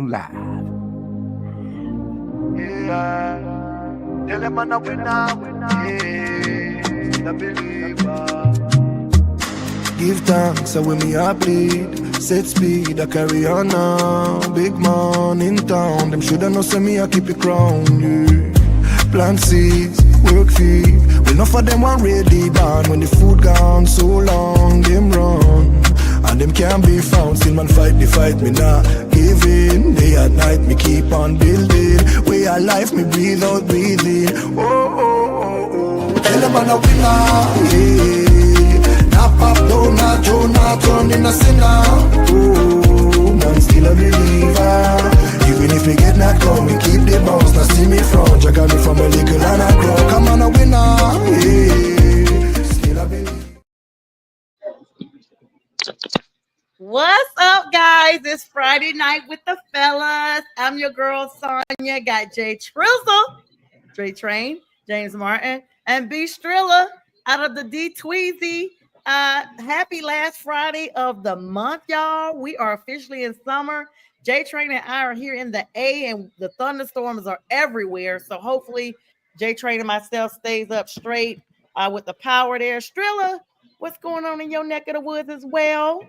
live. Yeah, tell them I'm not winner. Yeah, believer. Give thanks, so when me a bleed. Set speed, I carry on now. Big man in town, them shoulda know say me I keep it crown. Yeah. Plant seeds, work feed. Well, enough of them want ready band. When the food gone so long, them run. And them can't be found. Still man fight the fight, me not give in. Day and night, me keep on building. Way of life, me breathe out, breathing. Oh, oh, oh, oh. Tell them I'm a winner, yeah. Now pop down, now Jonah, turn in a sinner. Oh, man still a believer. Even if we get knocked down, we keep the bounce. Now see me front, you got me from a little and I grow. Come on a winner, yeah. Still a believer. What's up, guys? It's Friday night with the fellas. I'm your girl, Sonja. Got JTRILLA, JTRAIN, James Martin, and BSTRILLA out of the D Tweezy. Happy last Friday of the month, y'all. We are officially in summer. JTRAIN and I are here in the A, and the thunderstorms are everywhere. So hopefully JTRAIN and myself stays up straight with the power there. Strilla, what's going on in your neck of the woods as well?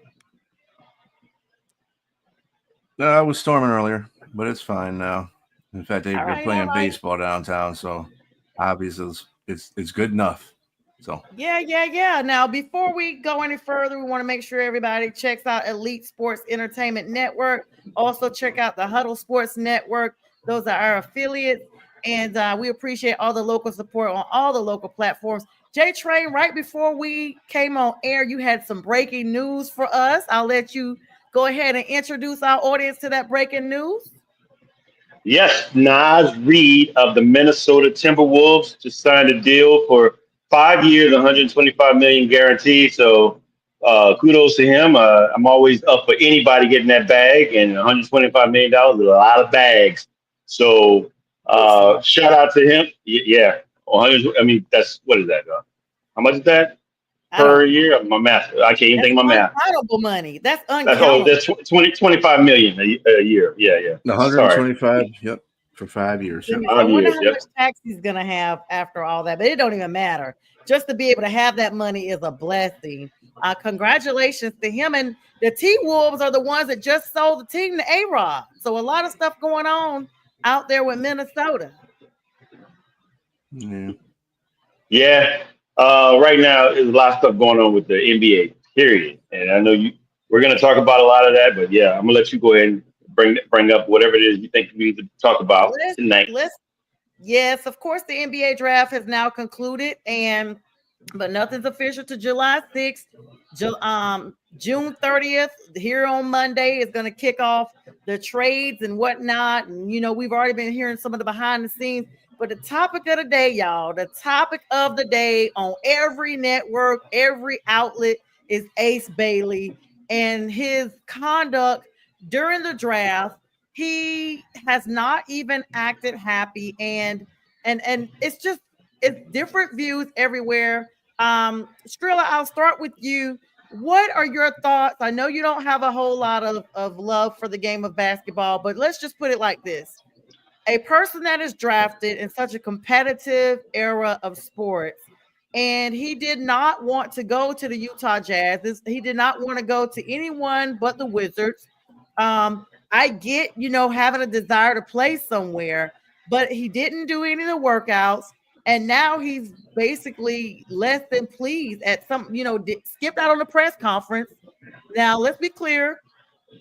I was storming earlier, but it's fine now. In fact, they've been playing baseball downtown, so obviously it's good enough. So yeah. Now, before we go any further, we want to make sure everybody checks out Elite Sports Entertainment Network. Also, check out the Huddle Sports Network. Those are our affiliates, and we appreciate all the local support on all the local platforms. JTRAIN, right before we came on air, you had some breaking news for us. I'll let you go ahead and introduce our audience to that breaking news. Yes, Nas Reed of the Minnesota Timberwolves just signed a deal for 5 years, 125 million guaranteed. So kudos to him. I'm always up for anybody getting that bag, and 125 million dollars is a lot of bags. So shout out to him. Yeah, 100. I mean, that's what is that? How much is that per year? My math. I can't even think of my math. Uncountable money. That's uncountable. That's 25 million a year. Yeah. 125. Yep, for 5 years. Yep. I wonder how much tax he's gonna have after all that, but it don't even matter. Just to be able to have that money is a blessing. Congratulations to him. And the T-Wolves are the ones that just sold the team to A-Rod. So a lot of stuff going on out there with Minnesota. Yeah. Right now, there's a lot of stuff going on with the NBA, period. And I know we're going to talk about a lot of that, but yeah, I'm going to let you go ahead and bring up whatever it is you think we need to talk about tonight. Yes, of course, the NBA draft has now concluded, but nothing's official to July 6th. June 30th, here on Monday, is going to kick off the trades and whatnot. And, we've already been hearing some of the behind the scenes. But the topic of the day, y'all, the topic of the day on every network, every outlet is Ace Bailey and his conduct during the draft. He has not even acted happy, and it's different views everywhere. Strilla, I'll start with you. What are your thoughts? I know you don't have a whole lot of love for the game of basketball, but let's just put it like this. A person that is drafted in such a competitive era of sports, and he did not want to go to the Utah Jazz. He did not want to go to anyone but the Wizards. I get, having a desire to play somewhere, but he didn't do any of the workouts. And now he's basically less than pleased at skipped out on the press conference. Now, let's be clear.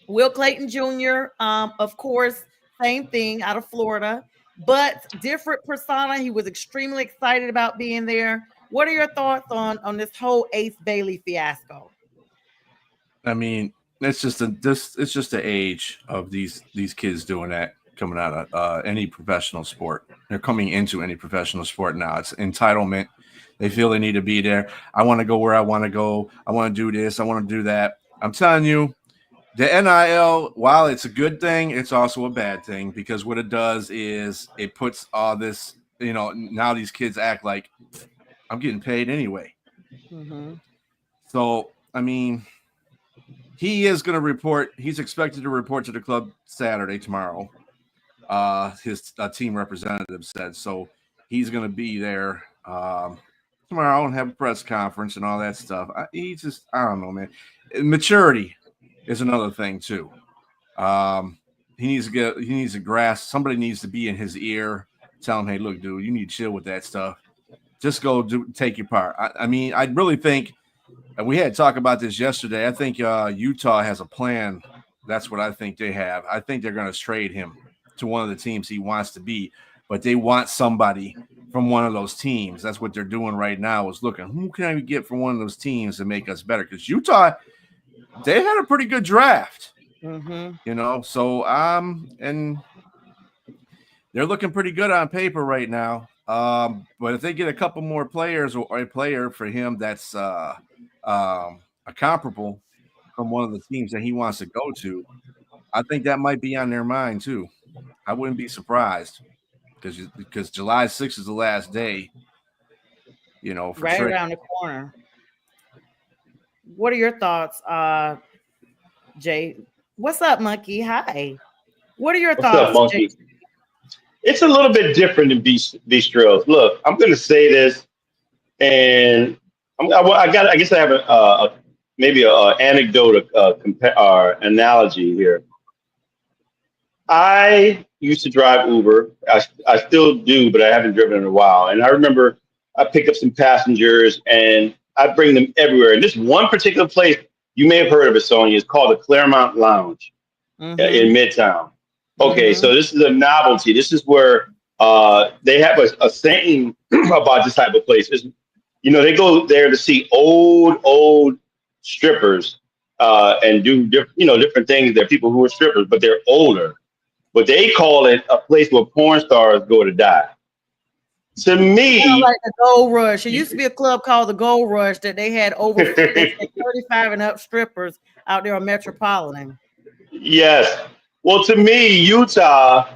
Will Clayton Jr., of course, same thing out of Florida, but different persona. He was extremely excited about being there. What are your thoughts on this whole Ace Bailey fiasco? I mean, it's just the age of these kids doing that, coming out of any professional sport. They're coming into any professional sport now. It's entitlement. They feel they need to be there. I want to go where I want to go. I want to do this. I want to do that. I'm telling you, the NIL, while it's a good thing, it's also a bad thing, because what it does is it puts all this, now these kids act like I'm getting paid anyway. Mm-hmm. So, I mean, he is going to report. He's expected to report to the club Saturday, tomorrow. His team representative said so. He's going to be there tomorrow and have a press conference and all that stuff. I don't know, man. Maturity is another thing too. He needs to grasp. Somebody needs to be in his ear, tell him, "Hey, look, dude, you need to chill with that stuff. Just go take your part." I mean, I really think, and we had talked about this yesterday. I think Utah has a plan. That's what I think they have. I think they're going to trade him to one of the teams he wants to be, but they want somebody from one of those teams. That's what they're doing right now, is looking, who can I get from one of those teams to make us better? Because Utah, they had a pretty good draft, you know. So and they're looking pretty good on paper right now. But if they get a couple more players or a player for him that's a comparable from one of the teams that he wants to go to, I think that might be on their mind too. I wouldn't be surprised because July 6th is the last day, you know, for right around the corner. What are your thoughts, Jay? What's up, Monkey? Hi. What are your What's thoughts, up, Monkey? Jay? It's a little bit different than Bistrills. Look, I'm going to say this, and I guess I have maybe an anecdote or analogy here. I used to drive Uber. I still do, but I haven't driven in a while. And I remember I picked up some passengers, and I bring them everywhere. And this one particular place, you may have heard of it, Sonja, it's called the Claremont Lounge in Midtown. Okay, so this is a novelty. This is where they have a saying about this type of place. You know, they go there to see old strippers and do different things. They're people who are strippers, but they're older. But they call it a place where porn stars go to die. To me, like the Gold Rush. It used to be a club called the Gold Rush that they had over 35 and up strippers out there on Metropolitan. Yes. Well, to me, Utah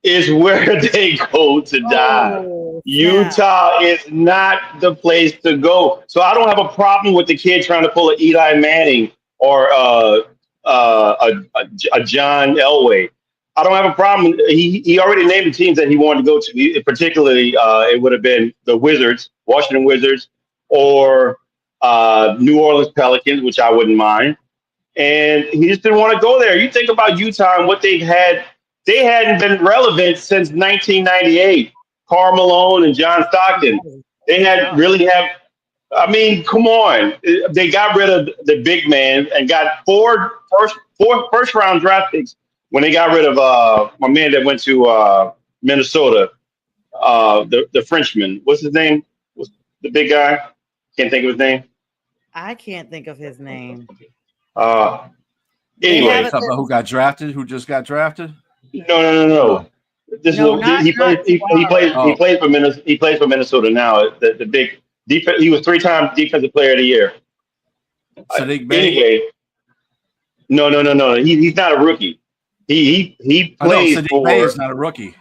is where they go to die. Utah is not the place to go. So I don't have a problem with the kid trying to pull an Eli Manning or a John Elway. I don't have a problem. He already named the teams that he wanted to go to. Particularly, it would have been the Wizards, Washington Wizards, or New Orleans Pelicans, which I wouldn't mind. And he just didn't want to go there. You think about Utah and what they've had. They hadn't been relevant since 1998. Karl Malone and John Stockton. They had really have. I mean, come on. They got rid of the big man and got four first round draft picks when they got rid of my man that went to Minnesota, the Frenchman. What's his name? What's the big guy? Can't think of his name. I can't think of his name. Anyway, who got drafted? Who just got drafted? No. He plays for Minnesota. He plays for Minnesota now. The big defense. He was 3-time defensive player of the year. Anyway, no. He's not a rookie. He plays Sadiq Bey is not a rookie.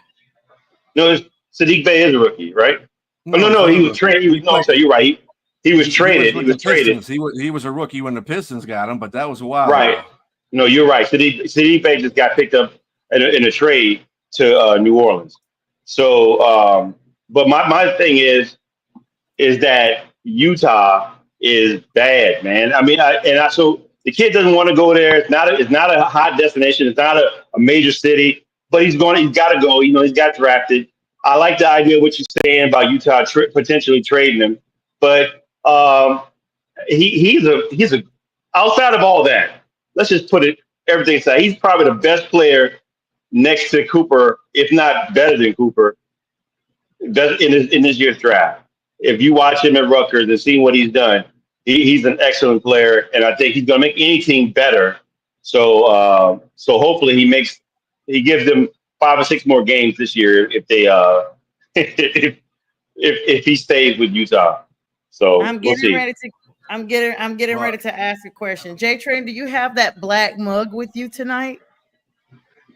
No, Sadiq Bey is a rookie, right? No. He was traded. You're right. He was traded. He was traded. He was a rookie when the Pistons got him, but that was a while right ago. No, you're right. Sadiq Bey just got picked up in a trade to New Orleans. So, but my thing is that Utah is bad, man. I mean, so the kid doesn't want to go there. It's not a hot destination. It's not a major city, but he's got to go. You know, he's got drafted. I like the idea of what you're saying about Utah potentially trading him, but he's a outside of all that. Let's just put everything aside. He's probably the best player next to Cooper, if not better than Cooper, in this year's draft. If you watch him at Rutgers and see what he's done, he's an excellent player, and I think he's going to make any team better. So hopefully he gives them 5 or 6 more games this year if they if he stays with Utah. So I'm getting ready to ask a question. JTRAIN, do you have that black mug with you tonight?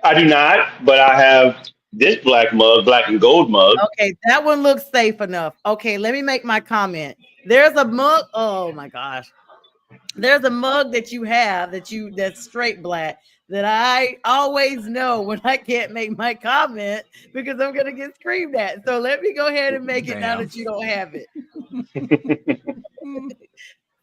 I do not, but I have this black and gold mug. Okay, that one looks safe enough. Okay, let me make my comment. There's a mug. Oh my gosh. there's a mug that you have that's straight black that I always know when I can't make my comment because I'm gonna get screamed at. So let me go ahead and make it now Damn. that you don't have it.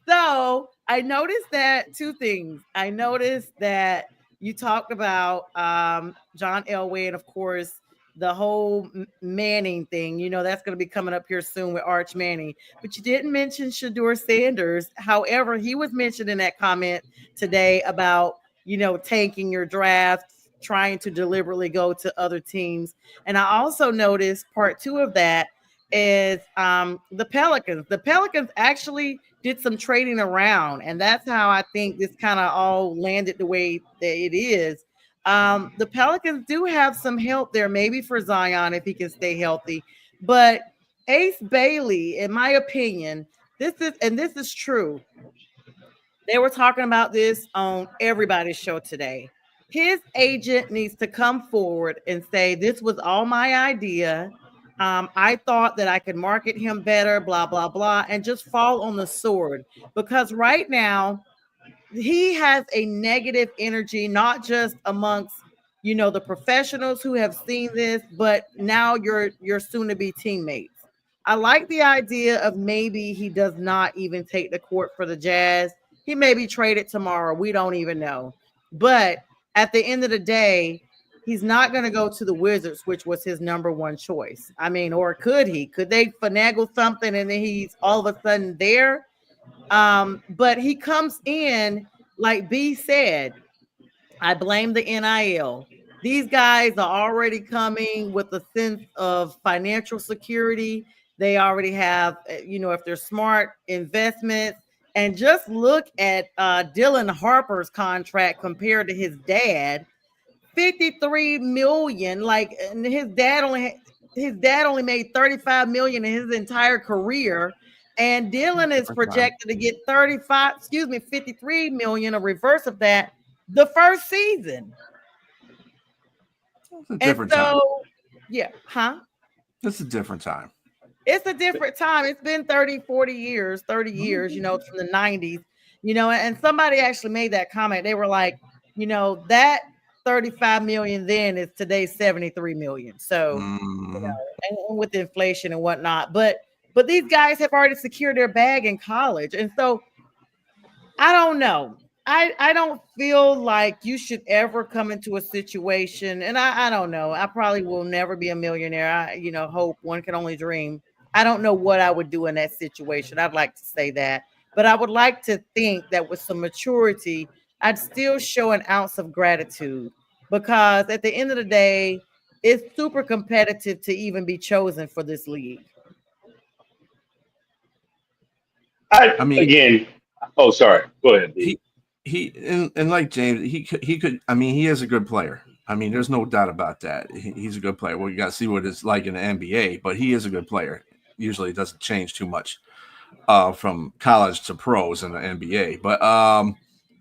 So I noticed that two things. I noticed that you talked about John Elway and of course the whole Manning thing. You know, that's going to be coming up here soon with Arch Manning. But you didn't mention Shador Sanders. However, he was mentioned in that comment today about, you know, tanking your draft, trying to deliberately go to other teams. And I also noticed part two of that is the Pelicans. The Pelicans actually did some trading around, and that's how I think this kind of all landed the way that it is. The Pelicans do have some help there, maybe for Zion if he can stay healthy. But Ace Bailey, in my opinion, this is true. They were talking about this on everybody's show today. His agent needs to come forward and say, this was all my idea. I thought that I could market him better, blah, blah, blah, and just fall on the sword. Because right now, he has a negative energy, not just amongst, you know, the professionals who have seen this, but now your soon-to-be teammates. I like the idea of maybe he does not even take the court for the Jazz. He may be traded tomorrow. We don't even know. But at the end of the day, he's not going to go to the Wizards, which was his number one choice. I mean, or could he? Could they finagle something and then he's all of a sudden there? But he comes in, like B said, I blame the NIL. These guys are already coming with a sense of financial security. They already have, you know, if they're smart, investments. And just look at Dylan Harper's contract compared to his dad. 53 million. Like, and his dad only made 35 million in his entire career. And Dylan is projected to get 53 million, a reverse of that, the first season. It's a different time. Yeah, huh? It's a different time. It's a different time. It's been 30 years, you know, from the 90s, you know, and somebody actually made that comment. They were like, you know, that 35 million then is today's 73 million. So, you know, and with inflation and whatnot, but these guys have already secured their bag in college. And so I don't know. I don't feel like you should ever come into a situation, and I don't know. I probably will never be a millionaire. I, you know, hope one can only dream. I don't know what I would do in that situation. I'd like to say that, but I would like to think that with some maturity, I'd still show an ounce of gratitude, because at the end of the day, it's super competitive to even be chosen for this league. I mean, again, oh, sorry. Go ahead. He and like James, he could. I mean, he is a good player. I mean, there's no doubt about that. He's a good player. Well, you got to see what it's like in the NBA, but he is a good player. Usually, it doesn't change too much from college to pros in the NBA. But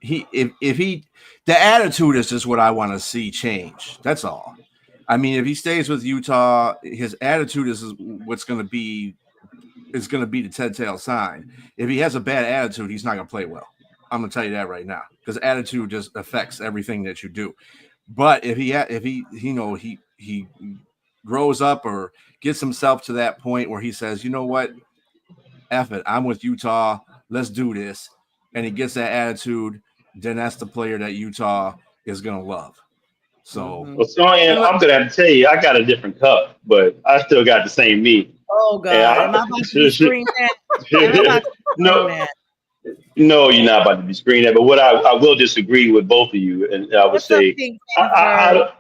the attitude is just what I want to see change. That's all. I mean, if he stays with Utah, his attitude is what's going to be. Is going to be the telltale sign. If he has a bad attitude, he's not going to play well. I'm going to tell you that right now, because attitude just affects everything that you do. But if he grows up or gets himself to that point where he says, you know what, F it, I'm with Utah, let's do this, and he gets that attitude, then that's the player that Utah is going to love. So, well, Sonya, I'm going to have to tell you, I got a different cup, but I still got the same me. Oh God! Am I about to be screamed at? No, you're not about to be screamed at. But what I will disagree with both of you, and I would say,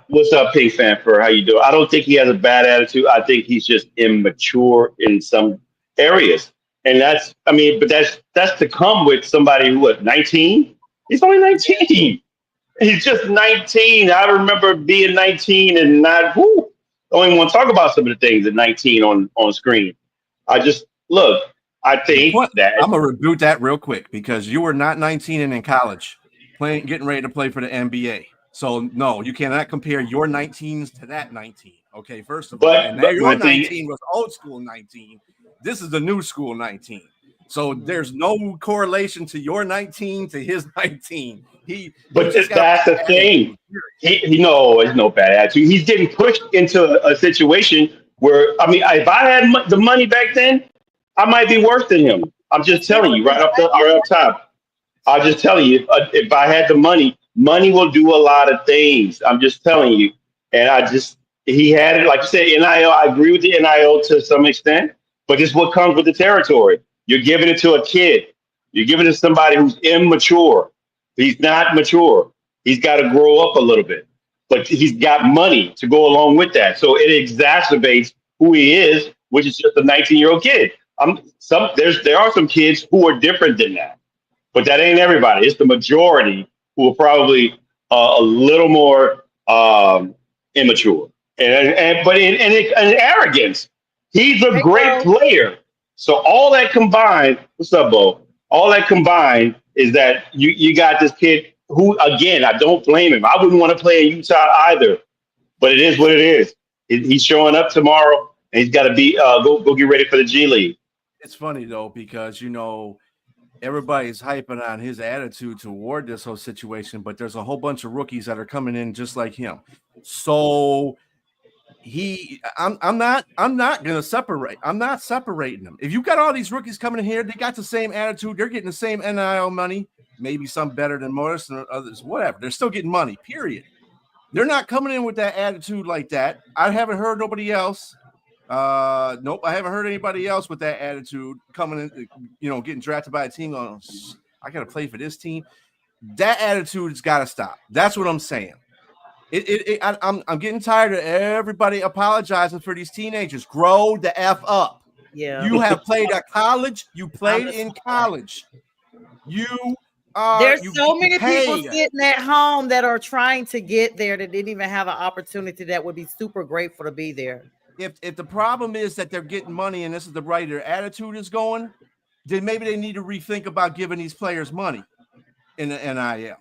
what's up, Pink Fanfare? How you doing? I don't think he has a bad attitude. I think he's just immature in some areas, and but that's to come with somebody who was 19. He's only 19. He's just 19. I remember being 19 and not. Don't even want to talk about some of the things at 19 on screen. I think that I'm gonna reboot that real quick, because you were not 19 and in college getting ready to play for the NBA. So no, you cannot compare your 19s to that 19. Okay, first of all, and your 19 was old school 19. This is the new school 19. So there's no correlation to your 19 to his 19. But that's the thing. He no, it's no bad attitude. He's getting pushed into a situation where, I mean, if I had the money back then, I might be worse than him. I'm just telling you right up top. I'm just telling you, if I had the money, money will do a lot of things. I'm just telling you. And he had it, like you said, NIL. I agree with the NIL to some extent, but it's what comes with the territory. You're giving it to a kid. You're giving it to somebody who's immature. He's not mature. He's got to grow up a little bit, but he's got money to go along with that. So it exacerbates who he is, which is just a 19-year-old kid. There are some kids who are different than that, but that ain't everybody. It's the majority who are probably a little more immature but in arrogance. He's a great player. So all that combined, what's up, Bo? All that combined is that you got this kid who, again, I don't blame him. I wouldn't want to play in Utah either, but it is what it is. He's showing up tomorrow, and he's got to be go get ready for the G League. It's funny though, because everybody's hyping on his attitude toward this whole situation, but there's a whole bunch of rookies that are coming in just like him. So I'm not gonna separate. I'm not separating them. If you got all these rookies coming in here, they got the same attitude. They're getting the same NIL money. Maybe some better than most and others. Whatever. They're still getting money. Period. They're not coming in with that attitude like that. I haven't heard nobody else. Nope, I haven't heard anybody else with that attitude coming in. Getting drafted by a team. I gotta play for this team. That attitude's got to stop. That's what I'm saying. I'm getting tired of everybody apologizing for these teenagers. Grow the F up. Yeah. You have played at college. You played in college. There's so many people sitting at home that are trying to get there that didn't even have an opportunity that would be super grateful to be there. If the problem is that they're getting money and this is the right their attitude is going, then maybe they need to rethink about giving these players money in the NIL.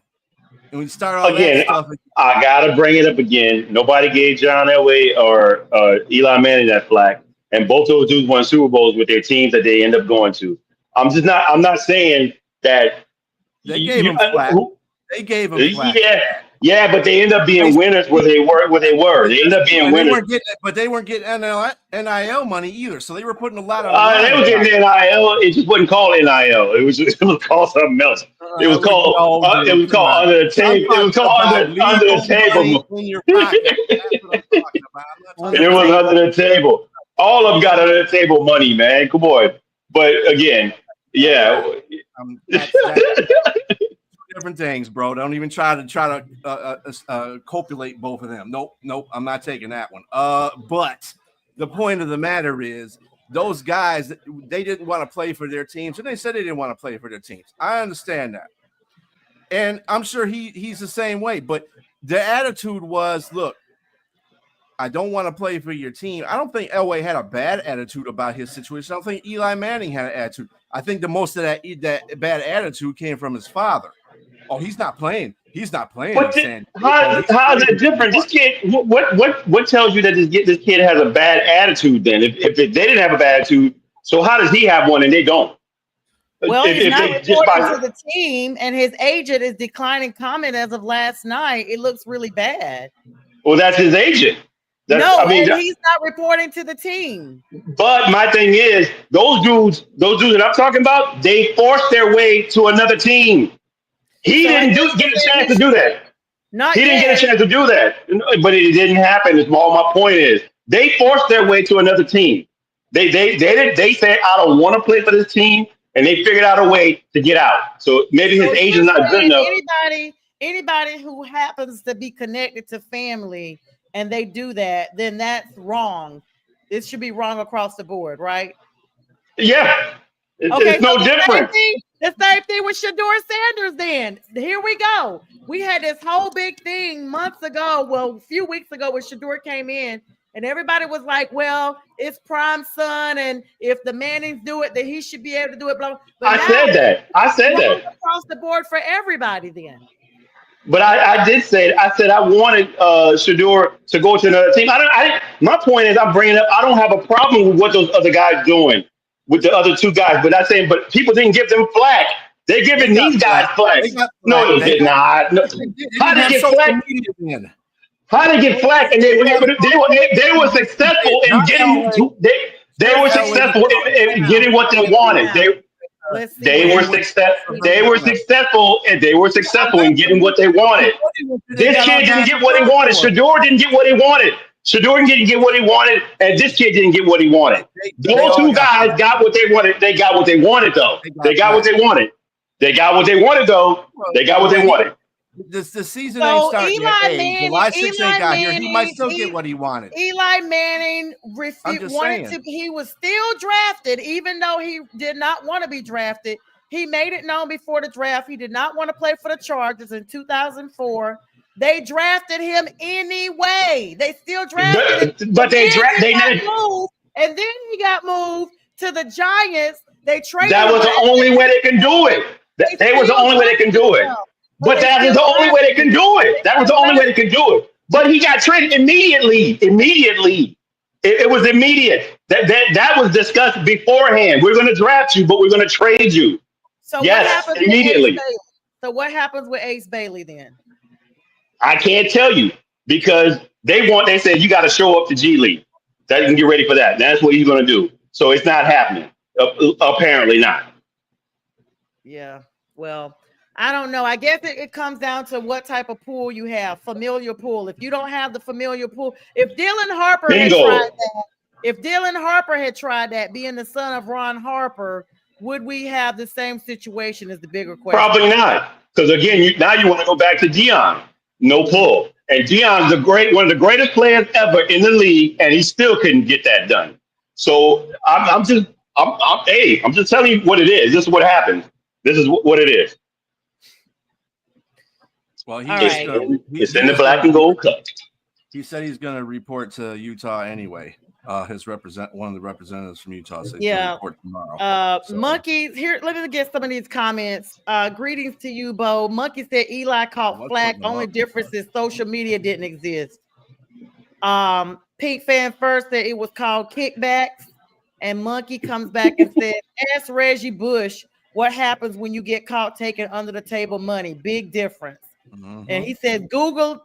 And we start all again, that stuff. I gotta bring it up again. Nobody gave John Elway or Eli Manning that flack, and both those dudes won Super Bowls with their teams that they end up going to. I'm not saying that they gave them flack. They gave them flack. Yeah, but they end up being winners where they were. They end up being winners. They weren't getting NIL money either. So they were putting a lot of. They were getting NIL. It just wasn't called NIL. It was called something else. It was called under the table. It was called under the table. It was under the table. All of them got under the table money, man. Come on. But again, yeah. Different things, bro. Don't even try to copulate both of them. Nope. I'm not taking that one. But the point of the matter is, those guys, they didn't want to play for their teams, and they said they didn't want to play for their teams. I understand that, and I'm sure he's the same way. But the attitude was, look, I don't want to play for your team. I don't think Elway had a bad attitude about his situation. I don't think Eli Manning had an attitude. I think the most of that bad attitude came from his father. Oh, he's not playing. He's not playing. How is that different? This kid, what tells you that this kid has a bad attitude? Then, if they didn't have a bad attitude, so how does he have one and they don't? Well, he's not reporting to the team, and his agent is declining comment as of last night. It looks really bad. Well, that's his agent. He's not reporting to the team. But my thing is, those dudes that I'm talking about, they forced their way to another team. He didn't get a chance to do that. He didn't get a chance to do that, but it didn't happen. Is all my point is. They forced their way to another team. They said, I don't want to play for this team, and they figured out a way to get out. So maybe his agent's not good enough. Anybody who happens to be connected to family and they do that, then that's wrong. It should be wrong across the board, right? Yeah. It's no different. The same thing with Shedeur Sanders then. Here we go. We had this whole big thing months ago, well, a few weeks ago when Shedeur came in, and everybody was like, well, it's prime son, and if the Mannings do it, then he should be able to do it. Blah, blah. But I said that. Across the board for everybody then. But I did say, I wanted Shedeur to go to another team. My point is, I'm bringing up, I don't have a problem with what those other guys doing. with the other two guys. But I'm saying, but people didn't give them flack. They're giving these guys flack. No, they did not. No. How did they get flack? How did they get flack? And they were successful in getting. They were successful in getting what they wanted. They were successful. They were successful, and they were successful in getting what they wanted. This kid didn't get what he wanted. Shador didn't get what he wanted. Shador didn't get what he wanted, and this kid didn't get what he wanted. Those two guys got what they wanted. They got what they wanted, though. They got what they wanted. They got what they wanted, though. They got what they wanted. The season ain't starting yet. July 6th ain't got here. He might still get what he wanted. Eli Manning he was still drafted, even though he did not want to be drafted. He made it known before the draft he did not want to play for the Chargers in 2004. They drafted him anyway. They still drafted him. But they didn't move, and then he got moved to the Giants. They traded. That was the only way they can do it. That was the only way they can do it. But that is the only way they can do it. That was the only way they can do it. But he got traded immediately. It was immediate. That was discussed beforehand. We're going to draft you, but we're going to trade you. So yes, immediately. So what happens with Ace Bailey then? I can't tell you because they said you got to show up to G League. That you can get ready for that. That's what he's going to do. So it's not happening. Apparently not. Yeah. Well, I don't know. I guess it comes down to what type of pool you have, familiar pool. If you don't have the familiar pool, if Dylan Harper had tried that, being the son of Ron Harper, would we have the same situation? Is the bigger question. Probably not, because again, now you want to go back to Deion, no pull, and Deion's one of the greatest players ever in the league, and he still couldn't get that done. So I'm just telling you what it is. This is what happens. This is what it is. Well, it's in the black and gold cup. He said he's going to report to Utah anyway. One of the representatives from Utah said he's going to report tomorrow. Monkeys, here, let me get some of these comments. Greetings to you, Bo. Monkey said Eli caught flack. Only difference is social media didn't exist. Pink Fan First said it was called kickbacks. And Monkey comes back and says, ask Reggie Bush what happens when you get caught taking under the table money. Big difference. Mm-hmm. And he said, Google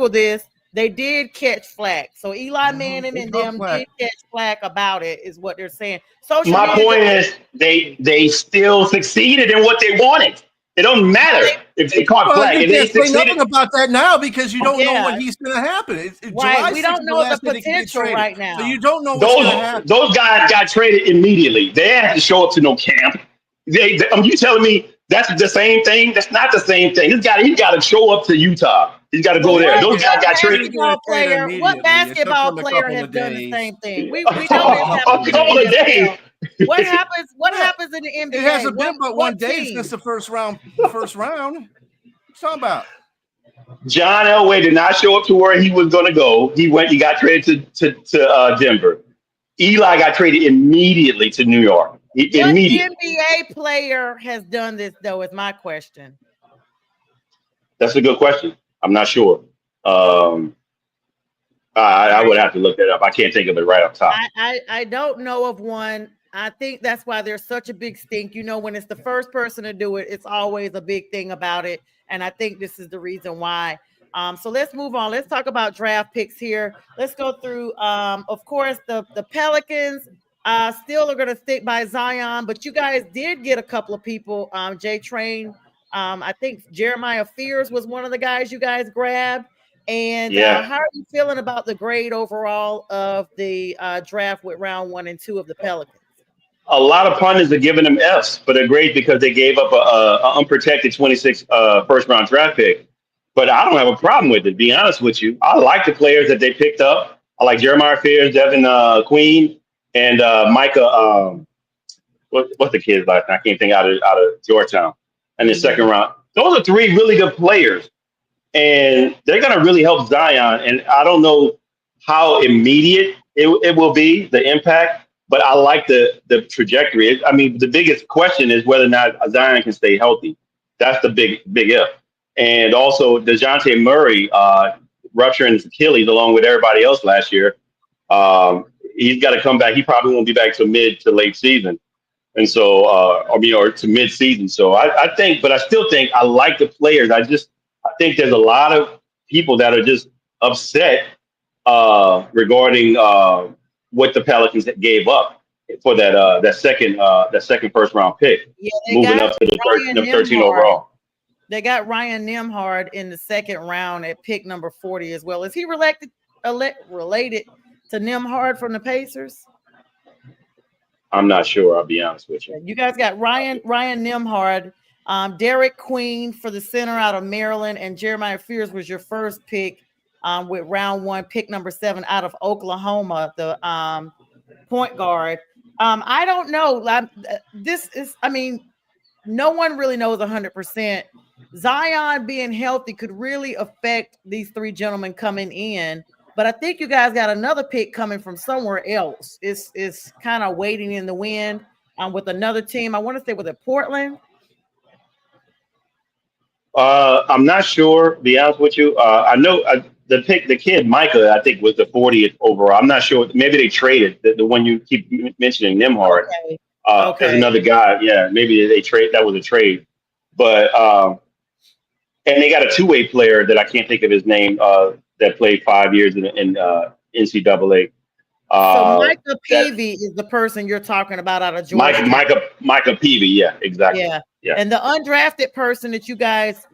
this. They did catch flack. So Eli Manning and them did catch flack about it, is what they're saying. My point is they still succeeded in what they wanted. It don't matter if they caught flack. You can't say nothing about that now because you don't know what he's going to happen. Right. We don't know the potential right now. So you don't know what's going to happen. Those guys got traded immediately. They didn't have to show up to no camp. You telling me that's the same thing? That's not the same thing. He's got to show up to Utah. He's got to go there. Those guys got traded. What basketball player has done the same thing? We know this happens. A couple of days. What happens in the NBA? It hasn't been but one day since the first round. What's talking about? John Elway did not show up to where he was going to go. He got traded to Denver. Eli got traded immediately to New York. What NBA player has done this, though, is my question. That's a good question. I'm not sure. I would have to look that up. I can't think of it right off top. I don't know of one. I think that's why there's such a big stink. You know, when it's the first person to do it, it's always a big thing about it. And I think this is the reason why. So let's move on. Let's talk about draft picks here. Let's go through, of course, the Pelicans still are going to stick by Zion, but you guys did get a couple of people. JTRAIN, I think Jeremiah Fears was one of the guys you guys grabbed. And how are you feeling about the grade overall of the draft with round 1 and 2 of the Pelicans? A lot of pundits are giving them Fs, but they're great because they gave up an unprotected 26 first-round draft pick. But I don't have a problem with it, to be honest with you. I like the players that they picked up. I like Jeremiah Fears, Devin Queen, and Micah. What's the kid's last name? I can't think out of Georgetown. And the second round. Those are 3 really good players. And they're going to really help Zion. And I don't know how immediate it will be, the impact. But I like the trajectory. I mean, the biggest question is whether or not Zion can stay healthy. That's the big if. And also, DeJounte Murray rupturing his Achilles along with everybody else last year. he's got to come back. He probably won't be back till mid to late season. And so, or to mid season. So I think, but I still think I like the players. I think there's a lot of people that are just upset regarding what the Pelicans gave up for that second first round pick, moving up to the 13 overall. They got Ryan Nembhard in the second round at pick number 40 as well. Is he related to Nembhard from the Pacers? I'm not sure. I'll be honest with you. You guys got Ryan Nembhard, Derek Queen for the center out of Maryland, and Jeremiah Fears was your first pick with round 1, pick number 7 out of Oklahoma, the point guard. I don't know. No one really knows 100%. Zion being healthy could really affect these 3 gentlemen coming in. But I think you guys got another pick coming from somewhere else. It's kind of waiting in the wind with another team. I want to say, was it Portland? I'm not sure, to be honest with you. I know the kid, Micah, I think was the 40th overall. I'm not sure. Maybe they traded the one you keep mentioning, Nembhard. Okay. There's another guy. Yeah, maybe they trade. That was a trade. But and they got a two-way player that I can't think of his name that played 5 years in NCAA. So Micah Peavy is the person you're talking about out of Georgia. Micah Peavy, yeah, exactly. Yeah. And the undrafted person that you guys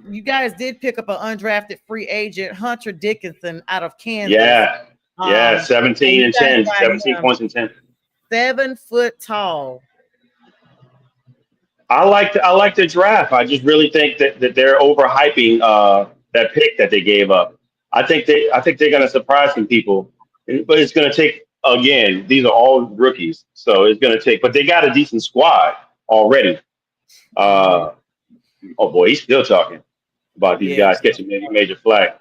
did pick up an undrafted free agent, Hunter Dickinson out of Kansas. Yeah, 17 and 10, 17 points and 10. 7 foot tall. I like the draft. I just really think that they're overhyping that pick that they gave up. I think they're going to surprise some people, but it's going to take. Again, these are all rookies, so it's going to take. But they got a decent squad already. Oh boy, he's still talking about these guys catching major flack.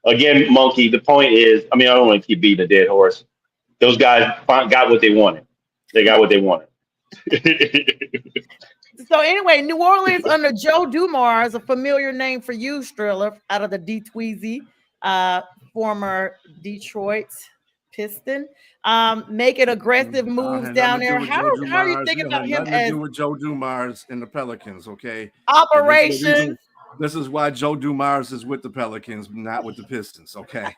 Again, Monkey. The point is, I don't want to keep beating a dead horse. Those guys got what they wanted. They got what they wanted. So anyway, New Orleans under Joe Dumars, a familiar name for you, Strilla, out of the D-Tweezy, former Detroit Piston, making aggressive moves down there. How are you thinking about him as to do with Joe Dumars and the Pelicans? Okay, operations. This is why Joe Dumars is with the Pelicans, not with the Pistons. Okay.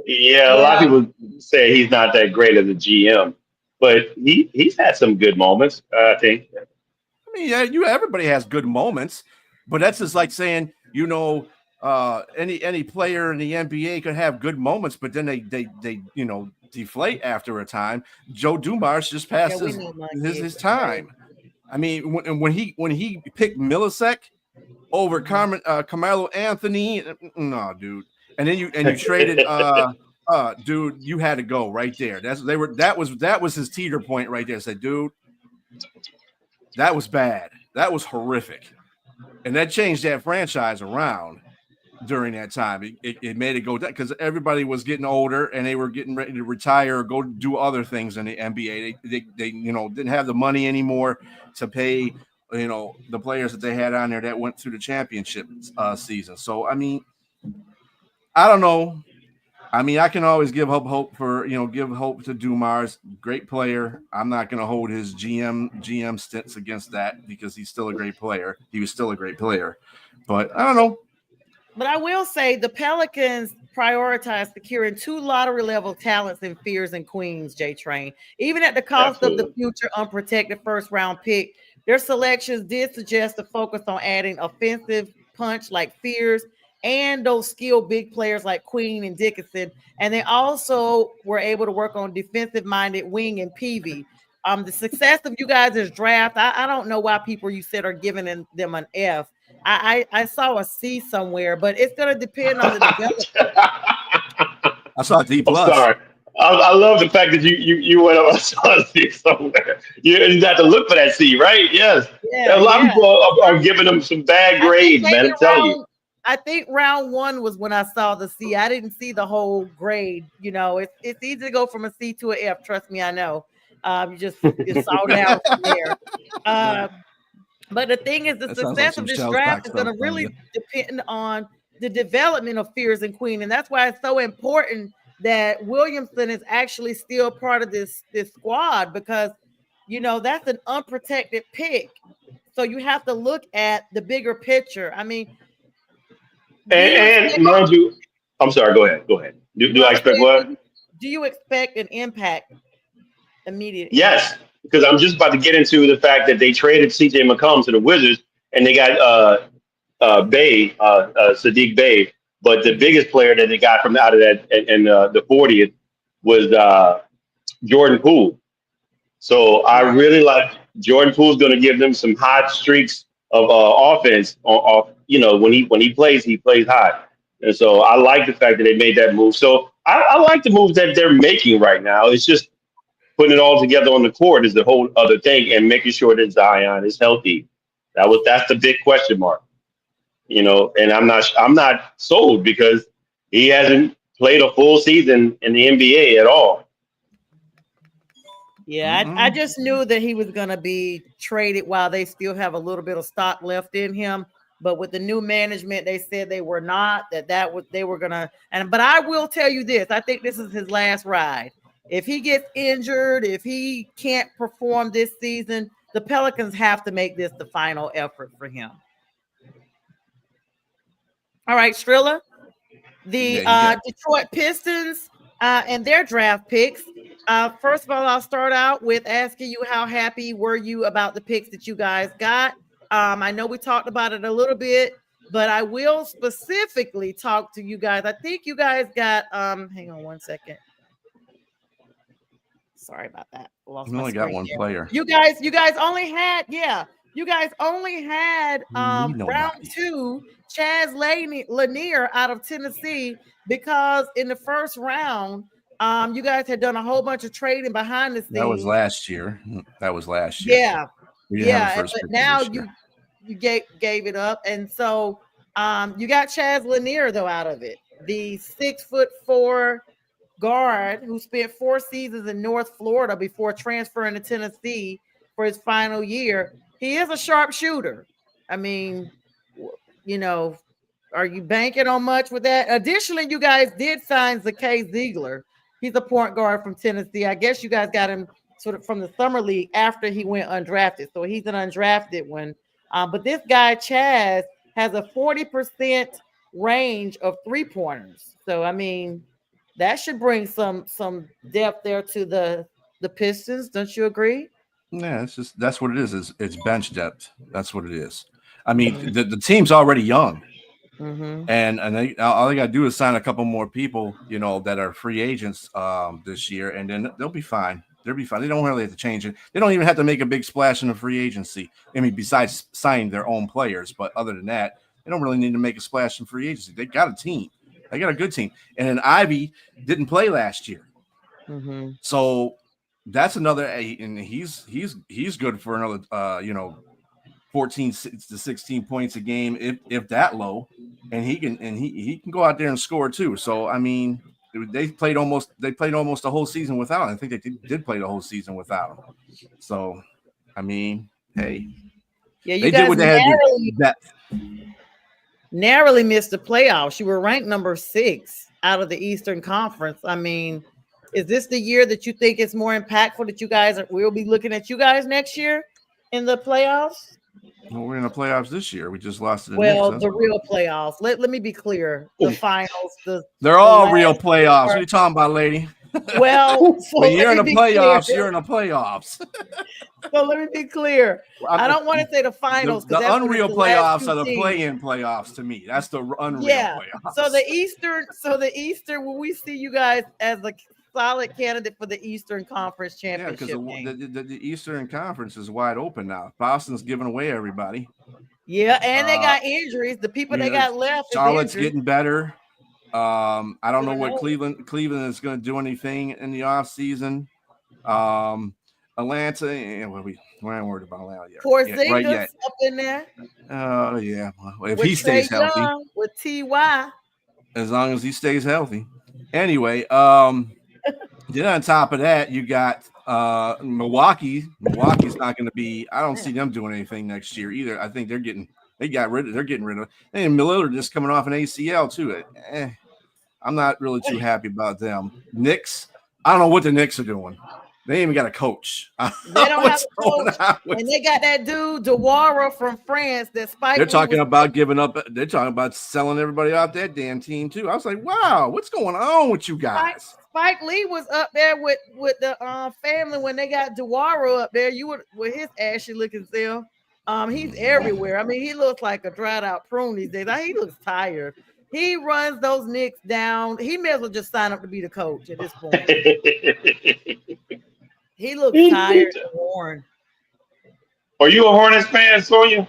Yeah, a lot of people say he's not that great as a GM, but he's had some good moments. I think. Everybody has good moments, but that's just like saying, any player in the NBA could have good moments, but then they deflate after a time. Joe Dumars just passed his time. When he picked Millicek over Carmelo Anthony, no, dude. And then you traded dude, you had to go right there. That was his teeter point right there. I said, dude, that was bad. That was horrific. And that changed that franchise around. During that time, it made it go down because everybody was getting older and they were getting ready to retire or go do other things in the NBA. They didn't have the money anymore to pay the players that they had on there that went through the championship season. So I don't know. I can always give hope to Dumars. Great player. I'm not going to hold his GM stints against that because he's still a great player. He was still a great player, but I don't know. But I will say the Pelicans prioritize securing 2 lottery-level talents in Fears and Queens, JTRAIN. Even at the cost of the future unprotected first-round pick, their selections did suggest a focus on adding offensive punch like Fears and those skilled big players like Queen and Dickinson. And they also were able to work on defensive-minded wing and Peavy. The success of you guys' draft, I don't know why people you said are giving them an F. I saw a C somewhere, but it's going to depend on the development. I saw a D+. Sorry. I love the fact that you went up. I saw a C somewhere. You got to look for that C, right? Yes. Yeah, a lot of people are giving them some bad grades, man. I'm telling you. I think round 1 was when I saw the C. I didn't see the whole grade. It's easy to go from a C to an F. Trust me, I know. You saw down from there. But the thing is, the success of this draft is going to really depend on the development of Fears and Queen. And that's why it's so important that Williamson is actually still part of this squad, because that's an unprotected pick. So you have to look at the bigger picture. I mean, And mind you, I'm sorry. Go ahead. Do I expect what? Do you expect an impact? Immediate? Yes, because I'm just about to get into the fact that they traded C.J. McCollum to the Wizards, and they got Sadiq Bey. But the biggest player that they got from out of that and the 40th was Jordan Poole. So I really like Jordan Poole's going to give them some hot streaks of offense. When he plays hot, and so I like the fact that they made that move. So I like the moves that they're making right now. It's just putting it all together on the court is the whole other thing, and making sure that Zion is healthy. That's the big question mark. And I'm not sold because he hasn't played a full season in the NBA at all. Yeah, I just knew that he was going to be traded while they still have a little bit of stock left in him. But with the new management, they said they were not, they were going to. But I will tell you this. I think this is his last ride. If he gets injured, if he can't perform this season, the Pelicans have to make this the final effort for him. All right, Strilla. The Detroit Pistons and their draft picks. First of all, I'll start out with asking you, how happy were you about the picks that you guys got? I know we talked about it a little bit, but I will specifically talk to you guys. I think you guys got, hang on one second. Sorry about that. We only got one player. You guys only had, round 2, Chaz Lanier out of Tennessee, because in the first round, you guys had done a whole bunch of trading behind the scenes. That was last year. Yeah. But now you gave it up. And so you got Chaz Lanier, though, out of it. The 6'4" guard who spent 4 seasons in North Florida before transferring to Tennessee for his final year. He is a sharp shooter. I mean, are you banking on much with that? Additionally, you guys did sign Zakai Ziegler. He's a point guard from Tennessee. I guess you guys got him sort of from the summer league after he went undrafted. So he's an undrafted one. But this guy, Chaz, has a 40% range of 3-pointers. So, I mean, that should bring some depth there to the Pistons. Don't you agree? Yeah, that's what it is. It's bench depth. That's what it is. I mean, the team's already young, and all they got to do is sign a couple more people, that are free agents this year, and then they'll be fine. They'll be fine. They don't really have to change it. They don't even have to make a big splash in the free agency. I mean, besides signing their own players, but other than that, they don't really need to make a splash in free agency. They got a team. They got a good team. And then Ivy didn't play last year. So that's another, and he's good for another 14 to 16 points a game, if that low. And he can go out there and score too. So I mean, they played almost the whole season without him. I think they did play the whole season without him. So I mean, hey. Yeah, you guys narrowly missed the playoffs. You were ranked number 6 out of the Eastern Conference. I mean, is this the year that you think it's more impactful that we'll be looking at you guys next year in the playoffs? Well, we're in the playoffs this year. We just lost to the Knicks, the real playoffs. Let me be clear. The finals. They're all real playoffs. What are you talking about, lady? Well, when you're in the playoffs, you're in the playoffs. So let me be clear. I don't want to say the finals. The unreal playoffs are the play-in playoffs to me. That's the unreal playoffs. So the Eastern, will we see you guys as a solid candidate for the Eastern Conference championship? Yeah, because the Eastern Conference is wide open now. Boston's giving away everybody. Yeah, and they got injuries. The people they got left. Charlotte's getting better. I don't know what Cleveland is going to do anything in the offseason. Atlanta, we ain't worried about Atlanta yet. Porzingis up in there. Oh yeah, well, if with he stays Trae healthy, Young, with Ty, as long as he stays healthy. Anyway, then on top of that, you got Milwaukee. Milwaukee's not going to be. I don't see them doing anything next year either. I think they're getting rid of. And Lillard just coming off an ACL too. I'm not really too happy about them. Knicks, I don't know what the Knicks are doing. They ain't even got a coach. They don't have a coach, and they got that dude Dewara from France. That Spike. They're talking about giving up. They're talking about selling everybody off that damn team too. I was like, wow, what's going on with you guys? Spike Lee was up there with the family when they got Dewara up there. You would with his ashy looking self. He's everywhere. I mean, he looks like a dried out prune these days. He looks tired. He runs those Knicks down. He may as well just sign up to be the coach at this point. He looks tired and worn. Are you a Hornets fan, Sonya?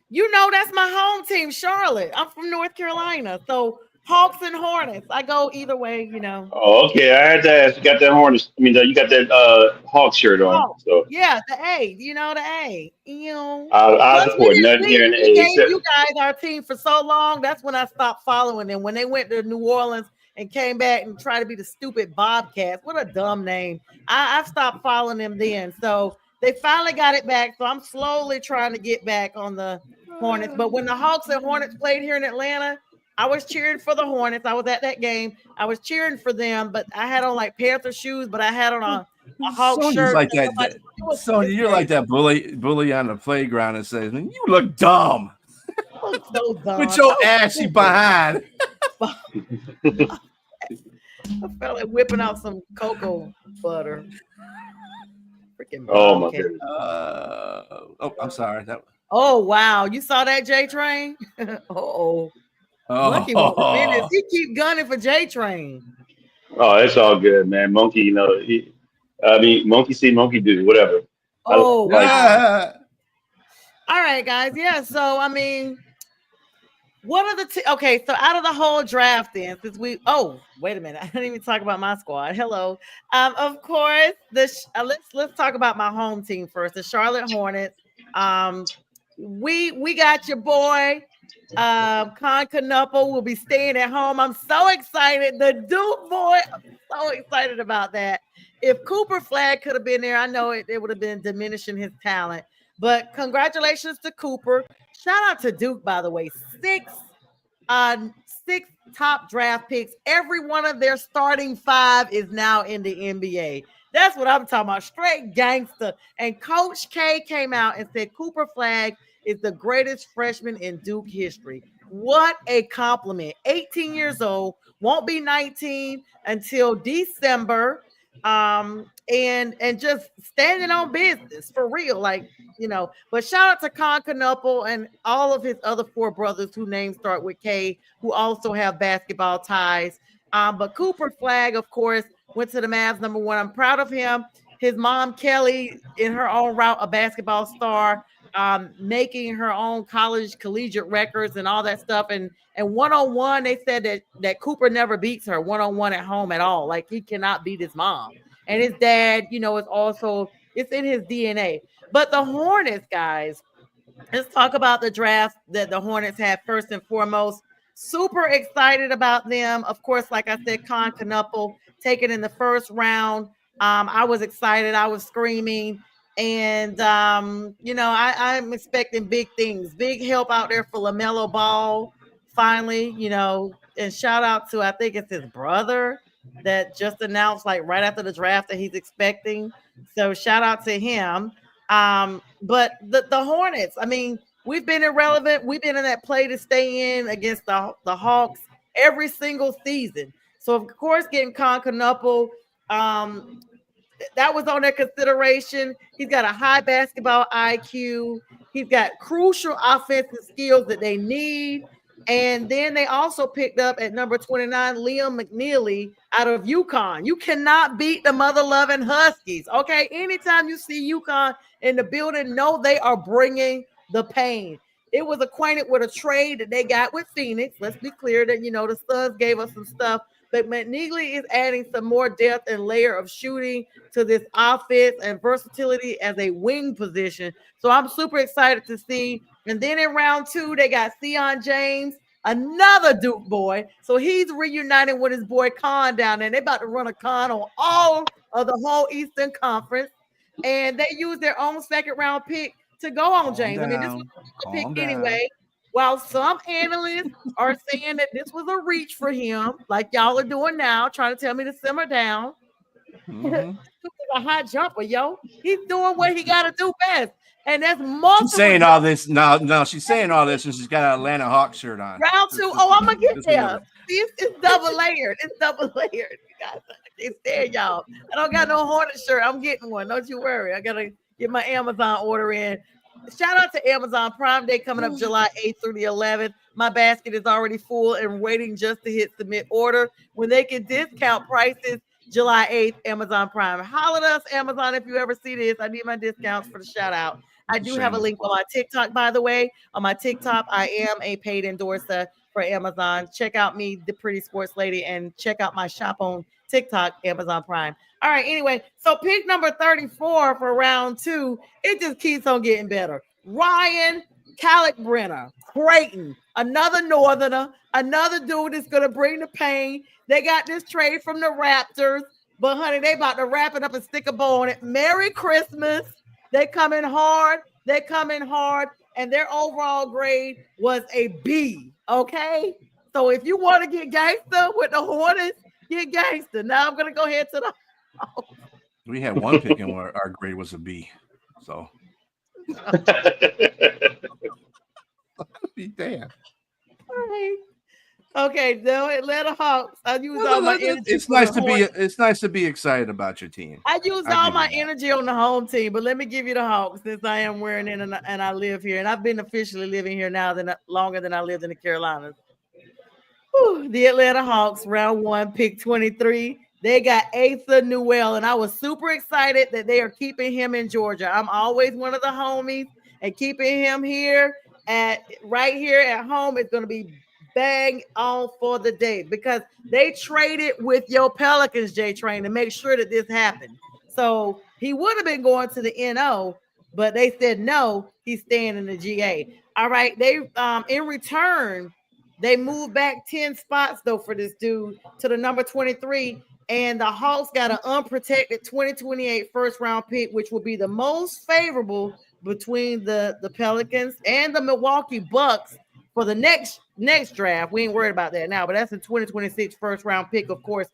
You know, that's my home team, Charlotte. I'm from North Carolina. So Hawks and Hornets. I go either way, you know. Oh, okay. I had to ask. You got that Hornets. I mean, you got that Hawks shirt on. So yeah, the A. You know the A. You know. I support nothing here in the A. Gave you guys our team for so long. That's when I stopped following them. When they went to New Orleans and came back and tried to be the stupid Bobcats. What a dumb name. I've stopped following them then. So they finally got it back. So I'm slowly trying to get back on the Hornets. But when the Hawks and Hornets played here in Atlanta, I was cheering for the Hornets. I was at that game. I was cheering for them, but I had on like Panther shoes, but I had on a Hawk shirt. Like that. Sonya, you're like that bully on the playground and says, "You look dumb." So dumb. With your ashy behind. I felt like whipping out some cocoa butter. Freaking oh my goodness. I'm sorry. Oh wow, you saw that JTRAIN? Oh, Monkey won't finish. He keep gunning for JTRAIN. Oh, it's all good, man. Monkey, you know, monkey see, monkey do, whatever. Oh, wow. All right, guys. Yeah. So I mean, what are the okay? So out of the whole draft, then, since wait a minute, I didn't even talk about my squad. Hello. Of course, let's talk about my home team first, the Charlotte Hornets. We got your boy. Con Canupo will be staying at home. I'm so excited. The Duke boy, I'm so excited about that. If Cooper Flag could have been there, I know it would have been diminishing his talent. But congratulations to Cooper. Shout out to Duke, by the way. Six top draft picks. Every one of their starting 5 is now in the NBA. That's what I'm talking about. Straight gangster. And Coach K came out and said Cooper Flag is the greatest freshman in Duke history. What a compliment. 18 years old, won't be 19 until December. And just standing on business for real, like, you know. But shout out to Con Canupo and all of his other 4 brothers whose names start with K, who also have basketball ties. But Cooper Flag, of course, went to the Mavs #1. I'm proud of him. His mom, Kelly, in her own route, a basketball star, making her own collegiate records and all that stuff. And one-on-one, they said that Cooper never beats her one-on-one at home at all. Like, he cannot beat his mom. And his dad, you know, it's in his DNA. But the Hornets, guys, let's talk about the draft that the Hornets had first and foremost. Super excited about them. Of course, like I said, Con Canupo taken in the first round. I was excited. I was screaming. And, you know, I'm expecting big things. Big help out there for LaMelo Ball, finally, you know. And shout out to, I think it's his brother that just announced, like, right after the draft that he's expecting. So shout out to him. But the Hornets, I mean, we've been irrelevant. We've been in that play to stay in against the Hawks every single season. So, of course, getting Con Canupo, that was on their consideration. He's got a high basketball IQ. He's got crucial offensive skills that they need. And then they also picked up at number 29, Liam McNeely out of UConn. You cannot beat the mother-loving Huskies, okay? Anytime you see UConn in the building, know they are bringing the pain. It was acquainted with a trade that they got with Phoenix. Let's be clear that, you know, the Suns gave us some stuff. But McNeely is adding some more depth and layer of shooting to this offense and versatility as a wing position. So I'm super excited to see. And then in round 2, they got Sion James, another Duke boy. So he's reuniting with his boy Con down there. They're about to run a con on all of the whole Eastern Conference. And they use their own second-round pick to go on James. I mean, this was a pick anyway. While some analysts are saying that this was a reach for him, like y'all are doing now, trying to tell me to simmer down. Mhm. A hot jumper, yo. He's doing what he got to do best, and that's She's multiple saying all this now. No, she's saying all this, and she's got an Atlanta Hawks shirt on. round two. Oh, I'm gonna get Just there. remember. It's double layered. It's double layered. You guys, it's there, y'all. I don't got no Hornet shirt. I'm getting one. Don't you worry. I gotta get my Amazon order in. Shout out to Amazon Prime Day coming up July 8th through the 11th. My basket is already full and waiting just to hit submit order. When they can discount prices, July 8th, Amazon Prime. Holler at us, Amazon, if you ever see this. I need my discounts for the shout out. I do have a link on my TikTok, by the way. On my TikTok, I am a paid endorser for Amazon. Check out me, the pretty sports lady, and check out my shop on TikTok, Amazon Prime. All right, anyway, so pick number 34 for round two. It just keeps on getting better. Ryan Kalkbrenner, Creighton, another Northerner, another dude that's going to bring the pain. They got this trade from the Raptors, but honey, they about to wrap it up and stick a bow on it. Merry Christmas. They come in hard. They come in hard, and their overall grade was a B, okay? So if you want to get gangster with the Hornets, get gangster. Now I'm going to go ahead to the We had one pick and our grade was a B. So be damn. Okay, the Atlanta Hawks. I used all my energy. It's nice to be excited about your team. I used all my energy on the home team, but let me give you the Hawks since I am wearing it and I live here, and I've been officially living here now longer than I lived in the Carolinas. Whew, the Atlanta Hawks, round one, pick 23. They got Asa Newell, and I was super excited that they are keeping him in Georgia. I'm always one of the homies, and keeping him here right here at home is going to be bang on for the day because they traded with your Pelicans, JTRAIN, to make sure that this happened. So he would have been going to the NO, but they said no, he's staying in the GA. All right, they in return, they moved back 10 spots though for this dude to the number 23. And the Hawks got an unprotected 2028 first round pick, which will be the most favorable between the Pelicans and the Milwaukee Bucks for the next draft. We ain't worried about that now, but that's a 2026 first round pick, of course.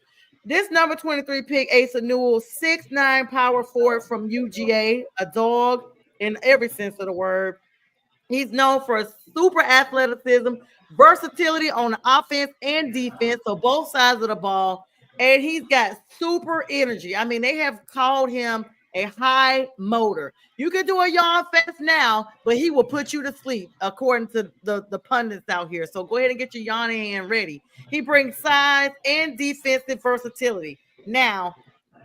This number 23 pick, Asa Newell, 6'9" power forward from UGA, a dog in every sense of the word. He's known for super athleticism, versatility on the offense and defense, so both sides of the ball. And he's got super energy. I mean, they have called him a high motor. You can do a yawn fest now, but he will put you to sleep, according to the pundits out here. So go ahead and get your yawning hand ready. He brings size and defensive versatility. Now,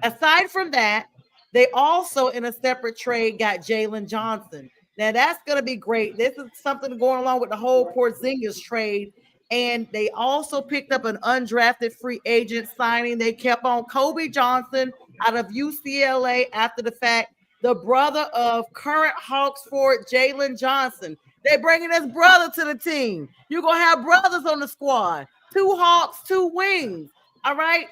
aside from that, they also, in a separate trade, got Jalen Johnson. Now, that's going to be great. This is something going along with the whole Porzingis trade. And they also picked up an undrafted free agent signing. They kept on Kobe Johnson out of UCLA after the fact, the brother of current Hawks forward Jalen Johnson. They bringing his brother to the team. You're going to have brothers on the squad. 2 Hawks, 2 wings. All right?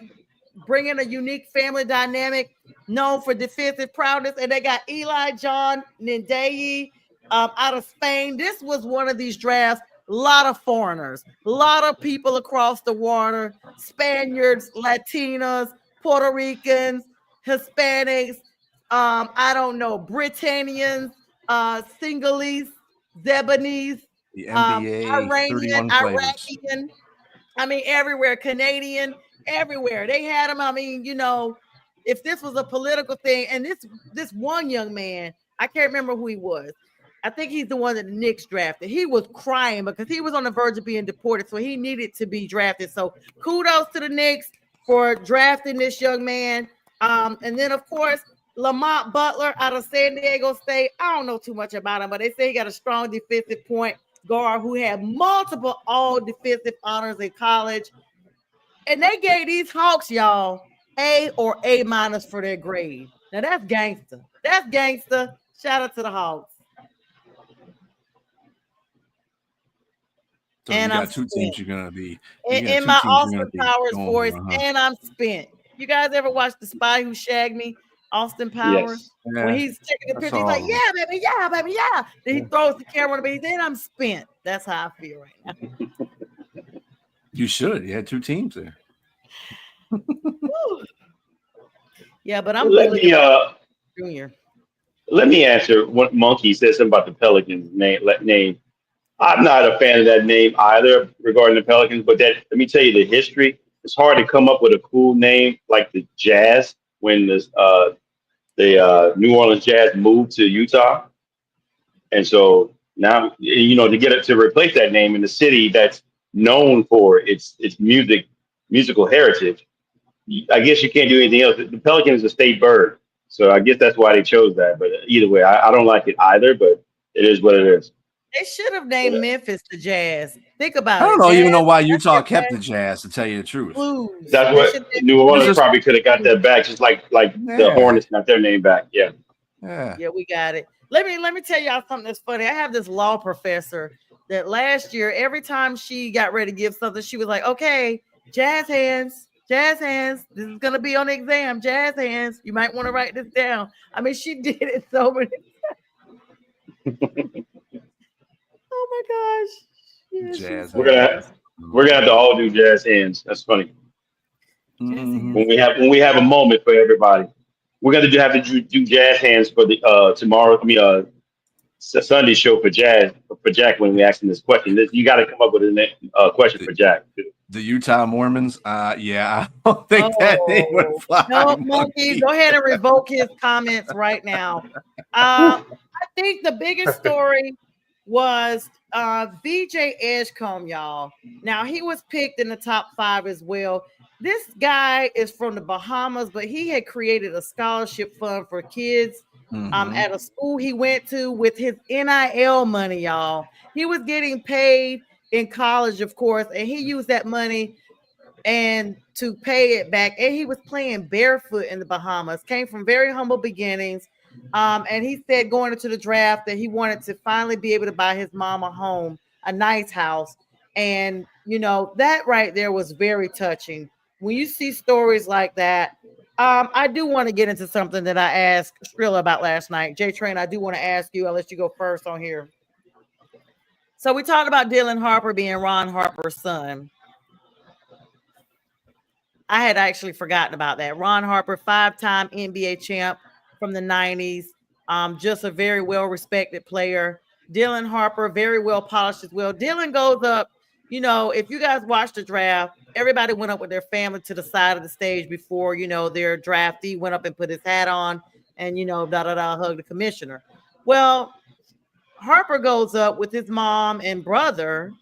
Bringing a unique family dynamic, known for defensive prowess. And they got Eli John Ndeyi out of Spain. This was one of these drafts. A lot of foreigners, a lot of people across the water, Spaniards, Latinos, Puerto Ricans, Hispanics, I don't know, Britannians, Sinhalese, Lebanese, The NBA, Iranian, Iraqi, I mean, everywhere, Canadian, everywhere. They had them. I mean, you know, if this was a political thing, and this one young man, I can't remember who he was. I think he's the one that the Knicks drafted. He was crying because he was on the verge of being deported, so he needed to be drafted. So kudos to the Knicks for drafting this young man. And then, of course, Lamont Butler out of San Diego State. I don't know too much about him, but they say he got a strong defensive point guard who had multiple all-defensive honors in college. And they gave these Hawks, y'all, A or A- for their grade. Now, that's gangster. That's gangster. Shout out to the Hawks. So and you got 2 teams you're gonna be in my Austin Powers voice, and I'm spent. You guys ever watch The Spy Who Shagged Me? Austin Powers. Yes. When he's taking the That's picture, he's like, all. "Yeah, baby, yeah, baby, yeah." Then he throws the camera on me. Then I'm spent. That's how I feel right now. You should. You had two teams there. Woo. Yeah, but I'm Let bullied me about Junior. let me answer what Monkey said something about the Pelicans name. I'm not a fan of that name either regarding the Pelicans, but that let me tell you the history. It's hard to come up with a cool name like the Jazz when the New Orleans Jazz moved to Utah, and so now to get it to replace that name in the city that's known for its musical heritage. I guess you can't do anything else. The Pelican is a state bird, so I guess that's why they chose that. But either way, I don't like it either. But it is what it is. They should have named Memphis the Jazz. Think I about don't it. know even Jazz, know why that's Utah their kept the best Jazz, to tell you the truth. blues. That's They should what New Orleans just- probably could have got that back, just like the Yeah. Hornets got their name back. Yeah. Yeah. Yeah, we got it. Let me tell y'all something that's funny. I have this law professor that last year, every time she got ready to give something, she was like, "Okay, jazz hands, jazz hands. This is gonna be on the exam. Jazz hands. You might want to write this down." I mean, she did it so many times. Oh my gosh. Yeah, Jazz she's We're gonna have to all do jazz hands. That's funny. Mhm. When we have a moment for everybody, we're gonna have to do jazz hands for the tomorrow. Sunday show for Jack when we ask him this question. You got to come up with a question for Jack. The Utah Mormons. Yeah, I don't think that name would fly. No, Monkey, go ahead and revoke his comments right now. I think the biggest story was VJ Edgecombe, y'all. Now, he was picked in the top 5 as well. This guy is from the Bahamas, but he had created a scholarship fund for kids at a school he went to with his NIL money, y'all. He was getting paid in college, of course, and he used that money and to pay it back. And he was playing barefoot in the Bahamas, came from very humble beginnings. And he said going into the draft that he wanted to finally be able to buy his mom a home, a nice house. And, that right there was very touching. When you see stories like that, I do want to get into something that I asked Strilla about last night. JTRAIN, I do want to ask you. I'll let you go first on here. So we talked about Dylan Harper being Ron Harper's son. I had actually forgotten about that. Ron Harper, 5-time NBA champ from the 90s. Just a very well-respected player. Dylan Harper, very well polished as well. Dylan goes up, if you guys watched the draft, everybody went up with their family to the side of the stage before, their draftee went up and put his hat on and, hug the commissioner. Well, Harper goes up with his mom and brother.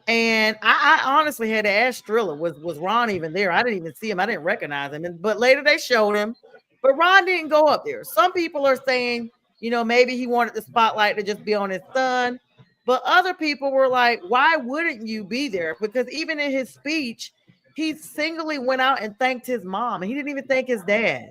And I honestly had to ask Strilla, was Ron even there? I didn't even see him. I didn't recognize him. But later they showed him. But Ron didn't go up there. Some people are saying, maybe he wanted the spotlight to just be on his son. But other people were like, why wouldn't you be there? Because even in his speech, he singly went out and thanked his mom. And he didn't even thank his dad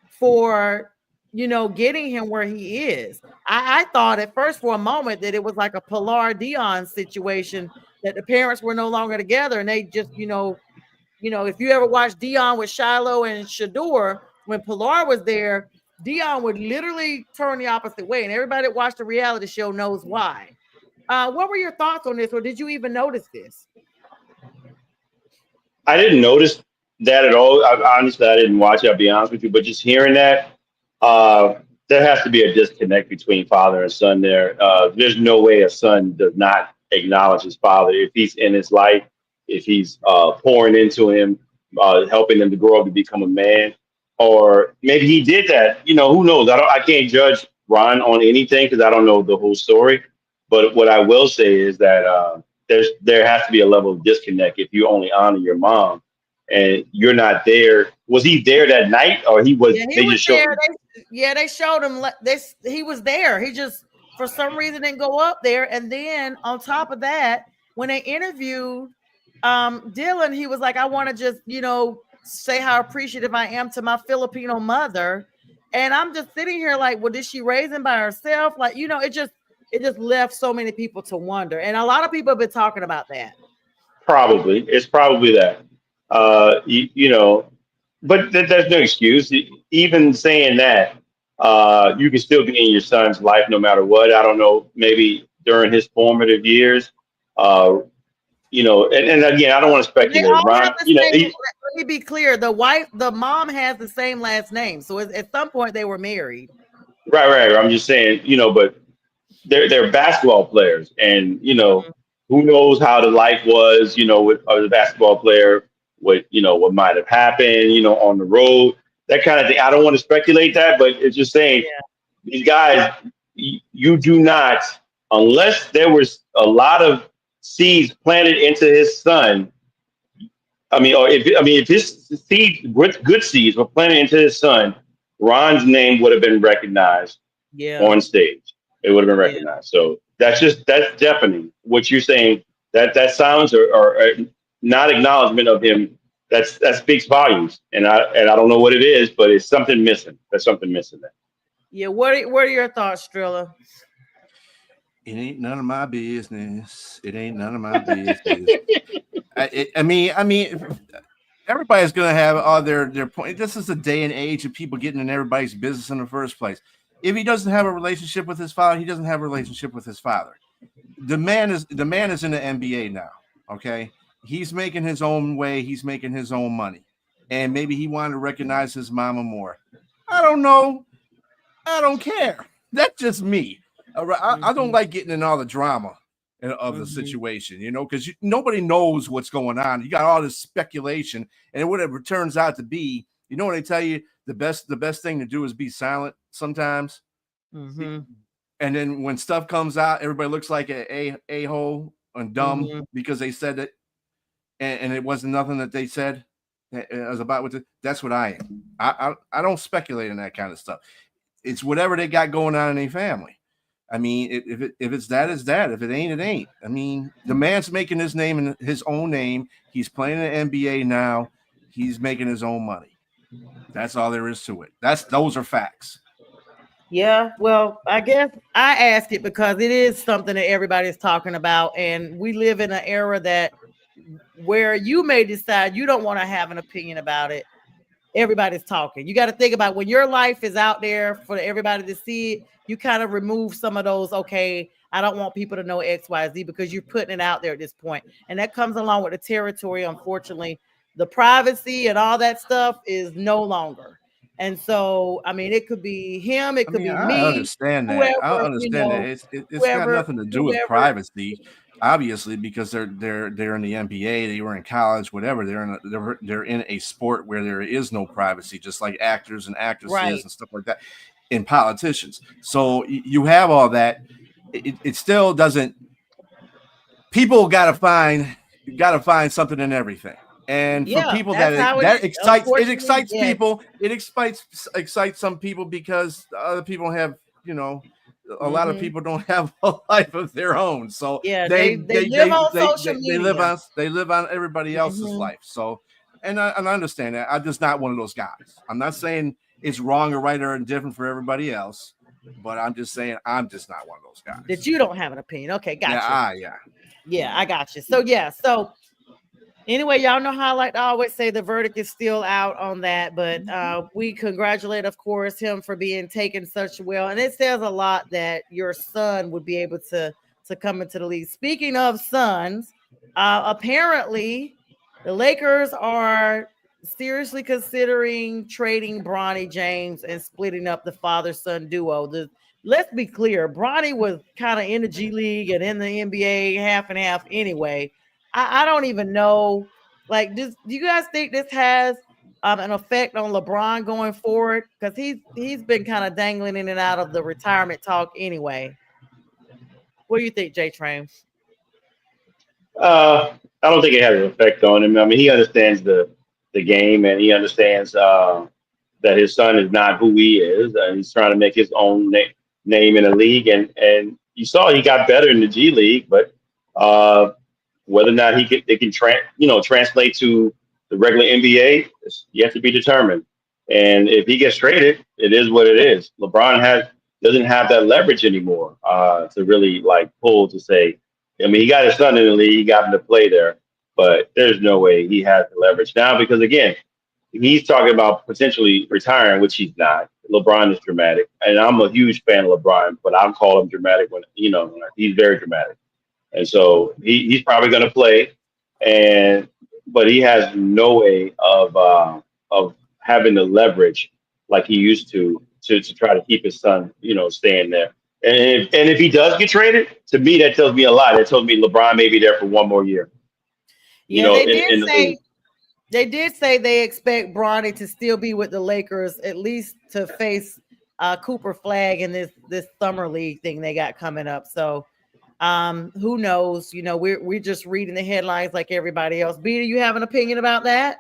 for, getting him where he is. I thought at first for a moment that it was like a Pilar Dion situation, that the parents were no longer together. And they just, if you ever watched Dion with Shiloh and Shador, when Pilar was there, Dion would literally turn the opposite way. And everybody that watched the reality show knows why. What were your thoughts on this? Or did you even notice this? I didn't notice that at all. Honestly, I didn't watch it, I'll be honest with you. But just hearing that, there has to be a disconnect between father and son there. There's no way a son does not acknowledge his father if he's in his life, if he's pouring into him, helping him to grow up to become a man. Or maybe he did that. Who knows? I can't judge Ron on anything because I don't know the whole story. But what I will say is that there has to be a level of disconnect if you only honor your mom and you're not there. Was he there that night, or he was? Yeah, they showed him. He was there. He just for some reason didn't go up there. And then on top of that, when they interviewed Dylan, he was like, "I want to just say how appreciative I am to my Filipino mother." And I'm just sitting here like, well, did she raise him by herself? Like, it just left so many people to wonder. And a lot of people have been talking about that. Probably. It's probably that. But there's no excuse. even saying that, you can still be in your son's life no matter what. I don't know, maybe during his formative years, and again, I don't want to They speculate. all have Ron, the same. Let me be clear. The mom has the same last name. So at some point they were married. right. I'm just saying, but they're basketball players, and who knows how the life was, with the basketball player, what might have happened, on the road, that kind of thing. I don't want to speculate that, but it's just saying these guys, you do not, unless there was a lot of seeds planted into his son. If his seeds, good seeds, were planted into his son, Ron's name would have been recognized on stage. It would have been recognized. So that's deafening. What you're saying, that sounds or not acknowledgement of him. That speaks volumes. And I don't know what it is, but it's something missing. There's something missing there. Yeah. What are your thoughts, Strilla? It ain't none of my business. It ain't none of my business. I mean, everybody's gonna have all their point. This is a day and age of people getting in everybody's business in the first place. If he doesn't have a relationship with his father, he doesn't have a relationship with his father. The man is in the NBA now. Okay, he's making his own way. He's making his own money, and maybe he wanted to recognize his mama more. I don't know. I don't care. That's just me. I don't like getting in all the drama of the situation, because nobody knows what's going on. You got all this speculation, and whatever it turns out to be, what they tell you, the best thing to do is be silent sometimes. And then when stuff comes out, everybody looks like a hole and dumb because they said it, and it wasn't nothing that they said. It was about that's what I am. I don't speculate in that kind of stuff. It's whatever they got going on in their family. I mean, if it's that, it's that. If it ain't, it ain't. I mean, the man's making his name in his own name. He's playing in the NBA now. He's making his own money. That's all there is to it. Those are facts. Yeah, well, I guess I asked it because it is something that everybody's talking about, and we live in an era where you may decide you don't want to have an opinion about it. Everybody's talking. You got to think about when your life is out there for everybody to see it, you kind of remove some of those, okay, I don't want people to know X, Y, Z, because you're putting it out there at this point. And that comes along with the territory. Unfortunately, the privacy and all that stuff is no longer. And so, I mean, it could be him. It could be me. I understand that. Whoever, I understand that. It's got nothing to do with privacy. Obviously, because they're in the NBA, they were in college, whatever. They're in a sport where there is no privacy, just like actors and actresses and stuff like that, and politicians. So you have all that. It still doesn't. People gotta find something in everything, and for people that excites people. It excites some people because other people have a lot of people don't have a life of their own, so they live on social media. They live on everybody else's life. So, and I understand that. I'm just not one of those guys. I'm not saying it's wrong or right or indifferent for everybody else, but I'm just saying I'm just not one of those guys. That you don't have an opinion. Okay, gotcha. Yeah, I got you. So anyway, y'all know how I like to always say the verdict is still out on that, but we congratulate, of course, him for being taken such well. And it says a lot that your son would be able to come into the league. Speaking of sons, apparently the Lakers are seriously considering trading Bronny James and splitting up the father-son duo. Let's be clear, Bronny was kind of in the G League and in the NBA half and half anyway. I don't even know. Like, do you guys think this has an effect on LeBron going forward? Because he's been kind of dangling in and out of the retirement talk anyway. What do you think, JTRAIN? I don't think it has an effect on him. I mean, he understands the game, and he understands that his son is not who he is. He's trying to make his own name in the league, and you saw he got better in the G League, but whether or not they can translate to the regular NBA, it's yet to be determined. And if he gets traded, it is what it is. LeBron doesn't have that leverage anymore to really pull to say. I mean, he got his son in the league, he got him to play there, but there's no way he has the leverage now because again, he's talking about potentially retiring, which he's not. LeBron is dramatic, and I'm a huge fan of LeBron, but I'll call him dramatic when he's very dramatic, and so he's probably going to play, but he has no way of having the leverage like he used to try to keep his son, staying there. And if he does get traded, to me that tells me a lot. That tells me LeBron may be there for one more year. Yeah, in the league. They did say they expect Bronny to still be with the Lakers, at least to face Cooper Flag in this summer league thing they got coming up. So who knows? We're just reading the headlines like everybody else. B, do you have an opinion about that?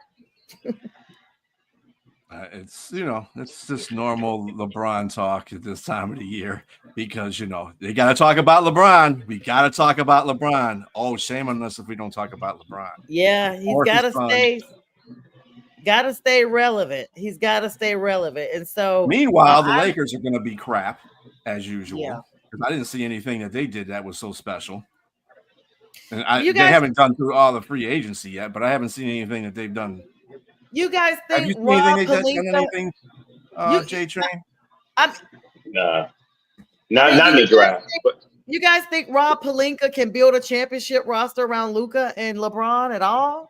It's just normal LeBron talk at this time of the year because they got to talk about LeBron. We got to talk about LeBron. Oh, shame on us if we don't talk about LeBron. Yeah, he's got to stay relevant. He's got to stay relevant. And so, meanwhile, the Lakers are going to be crap as usual. Yeah. Because I didn't see anything that they did that was so special. And they haven't done through all the free agency yet, but I haven't seen anything that they've done. You guys think Have you Rob seen Pelinka? anything, JTRAIN? Nah, not in the draft. But You guys think Rob Pelinka can build a championship roster around Luka and LeBron at all?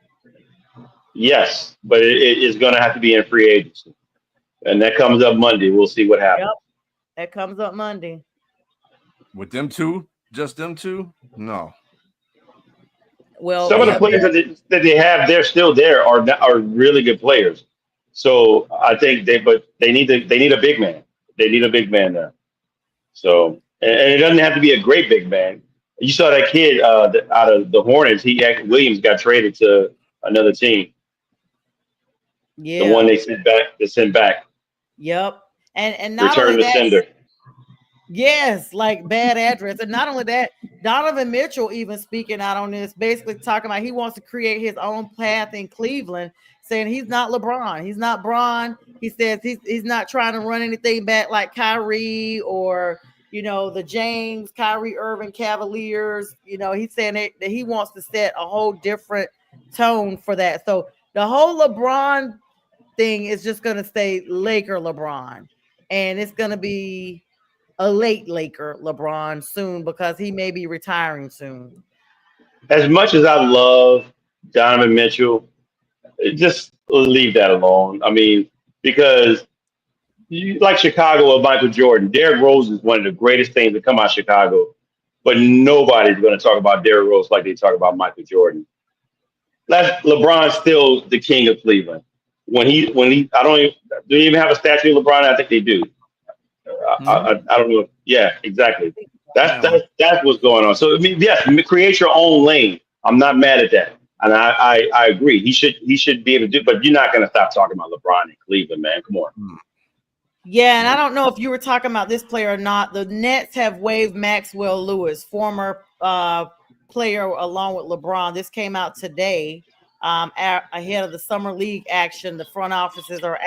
yes, but it is going to have to be in free agency, and that comes up Monday. We'll see what happens. Yep, that comes up Monday. With them two? Just them two? No. Well, Some of the players that they have, they're still there, are really good players. So I think they need a big man. They need a big man there. So and it doesn't have to be a great big man. You saw that kid out of the Hornets. Williams got traded to another team. Yeah, The one they sent back. Yep, and not Return only to that, sender. yes, like bad address. And not only that, Donovan Mitchell even speaking out on this, basically talking about he wants to create his own path in Cleveland, saying he's not LeBron. He's not Bron. He says he's not trying to run anything back like Kyrie or, the James, Kyrie Irving Cavaliers. He's saying that he wants to set a whole different tone for that. So the whole LeBron thing is just going to stay Laker LeBron. And it's going to be a late Laker LeBron soon because he may be retiring soon. As much as I love Donovan Mitchell, just leave that alone. I mean, because like Chicago or Michael Jordan, Derrick Rose is one of the greatest things to come out of Chicago, but nobody's going to talk about Derrick Rose like they talk about Michael Jordan. LeBron's still the king of Cleveland. When he, I don't even, do they even have a statue of LeBron? I think they do. I don't know. Yeah, exactly. That's what's going on. So I mean, yes, create your own lane. I'm not mad at that, and I agree. He should be able to do. But you're not going to stop talking about LeBron in Cleveland, man. Come on. Yeah, and I don't know if you were talking about this player or not. The Nets have waived Maxwell Lewis, former player along with LeBron. This came out today. Ahead of the summer league action, the front offices are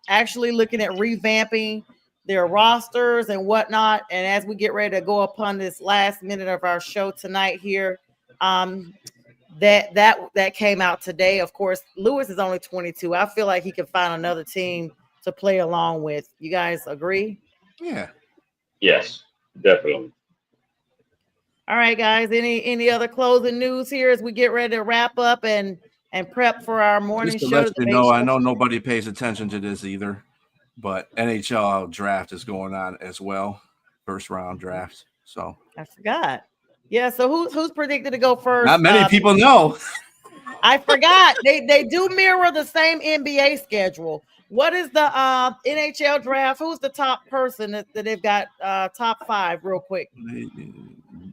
actually looking at revamping their rosters and whatnot. And as we get ready to go upon this last minute of our show tonight here, that came out today. Of course, Lewis is only 22. I feel like he could find another team to play along with. You guys agree? Yeah. Yes, definitely. All right, guys. Any other closing news here as we get ready to wrap up and prep for our morning Just to show? let you know, I know nobody pays attention to this either, but NHL draft is going on as well, first round draft. So I forgot. Yeah. So who's predicted to go first? not many people know. I forgot. They do mirror the same NBA schedule. What is the NHL draft? Who's the top person that they've got top 5 real quick?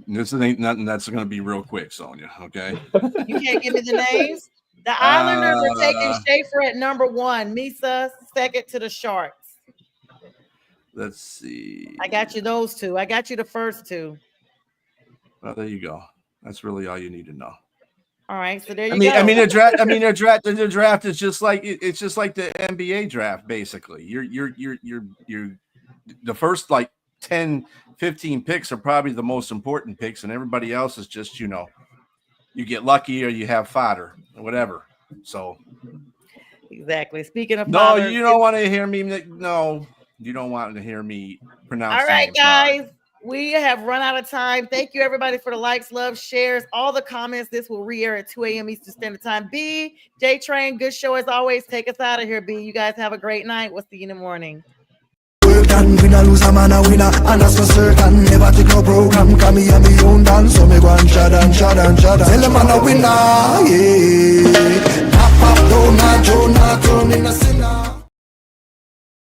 This ain't nothing that's going to be real quick, Sonia. Okay. You can't give me the names. The Islanders are taking Schaefer at number 1. Misa second to the Sharks. Let's see. I got you those two. I got you the first two. Well, there you go. That's really all you need to know. All right, so there you go. I mean, the draft is just like it's just like the NBA draft. Basically, you're the first like 10, 15 picks are probably the most important picks, and everybody else is just you get lucky or you have fodder or whatever. So Exactly. Speaking of No, fathers, you don't want to hear me. No, you don't want to hear me pronounce. all right, the name, sorry. guys. We have run out of time. Thank you, everybody, for the likes, love, shares, all the comments. This will re-air at 2 a.m. Eastern Standard Time. B, JTRAIN, good show as always. Take us out of here, B. You guys have a great night. We'll see you in the morning. Work and win a lose a man a winner, and that's for certain. Never take no program, cause me and me own dance. So me go and shot and shot and shot. Tell them man a winner, yeah. Pop up, don't not, Jonah, turn in a sin.